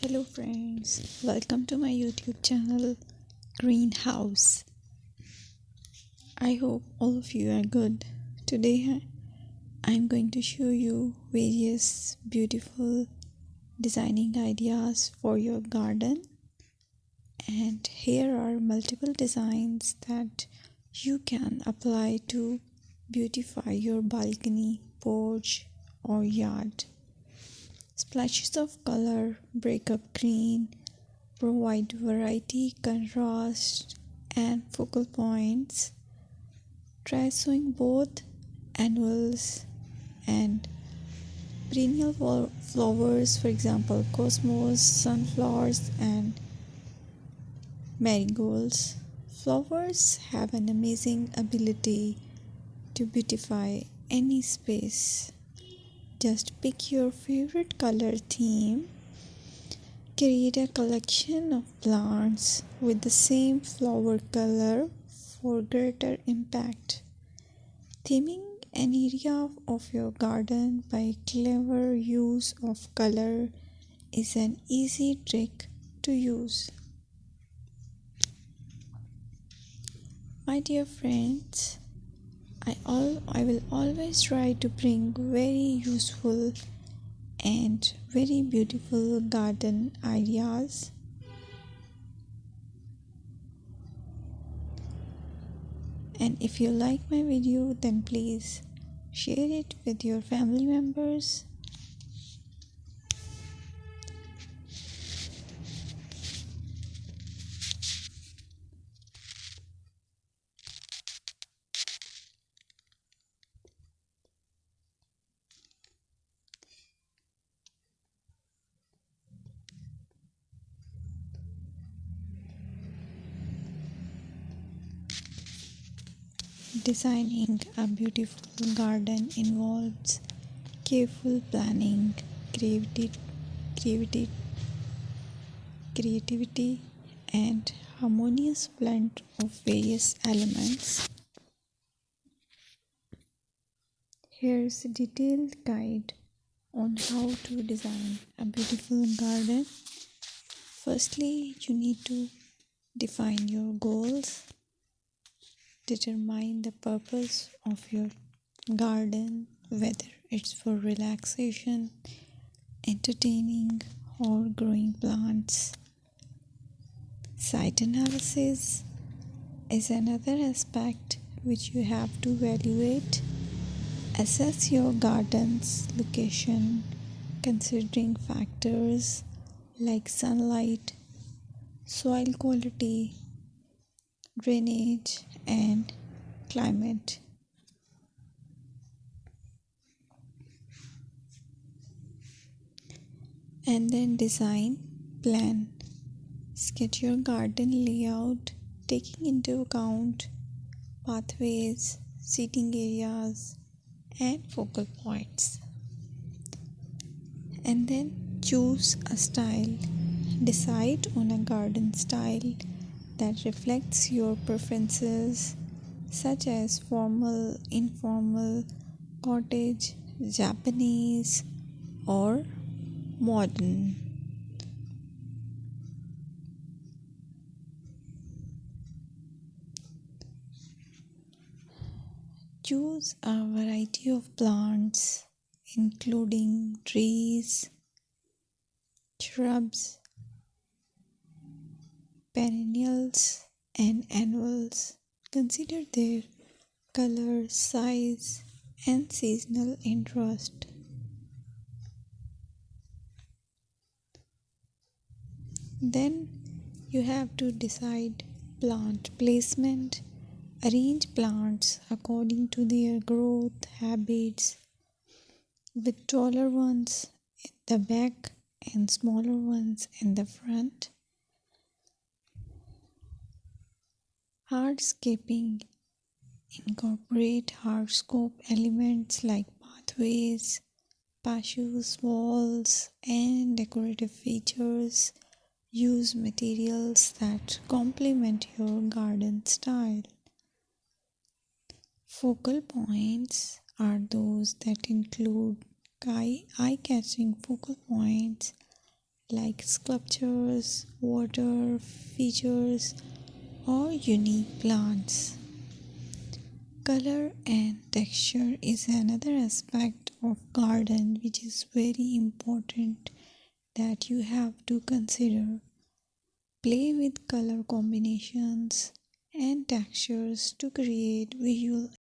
Hello friends, welcome to my YouTube channel Greenhouse. I hope all of you are good. Today I'm going to show you various beautiful designing ideas for your garden, and here are multiple designs that you can apply to beautify your balcony, porch or yard. Splashes of color break up green, provide variety, contrast, and focal points. Try sowing both annuals and perennial flowers, for example, cosmos, sunflowers, and marigolds. Flowers have an amazing ability to beautify any space. Just pick your favorite color theme. Create a collection of plants with the same flower color for greater impact. Theming an area of your garden by clever use of color is an easy trick to use. My dear friends, I will always try to bring very useful and very beautiful garden ideas. And if you like my video, then please share it with your family members. Designing a beautiful garden involves careful planning, creativity, creativity, and harmonious blend of various elements. Here's a detailed guide on how to design a beautiful garden. Firstly, you need to define your goals. Determine the purpose of your garden, whether it's for relaxation, entertaining, or growing plants. Site analysis is another aspect which you have to evaluate. Assess your garden's location, considering factors like sunlight, soil quality, drainage, and climate. And then design plan. Sketch your garden layout, taking into account pathways, seating areas, and focal points. And then choose a style. Decide on a garden style that reflects your preferences, such as formal, informal, cottage, Japanese, or modern. Choose a variety of plants, including trees, shrubs, perennials, and annuals. Consider their color, size, and seasonal interest. Then you have to decide plant placement. Arrange plants according to their growth habits, with taller ones in the back and smaller ones in the front. Hardscaping. Incorporate hardscape elements like pathways, patios, walls, and decorative features. Use materials that complement your garden style. Focal points are those that include eye-catching focal points like sculptures, water features, or unique plants. Color and texture is another aspect of garden which is very important that you have to consider. Play with color combinations and textures to create visual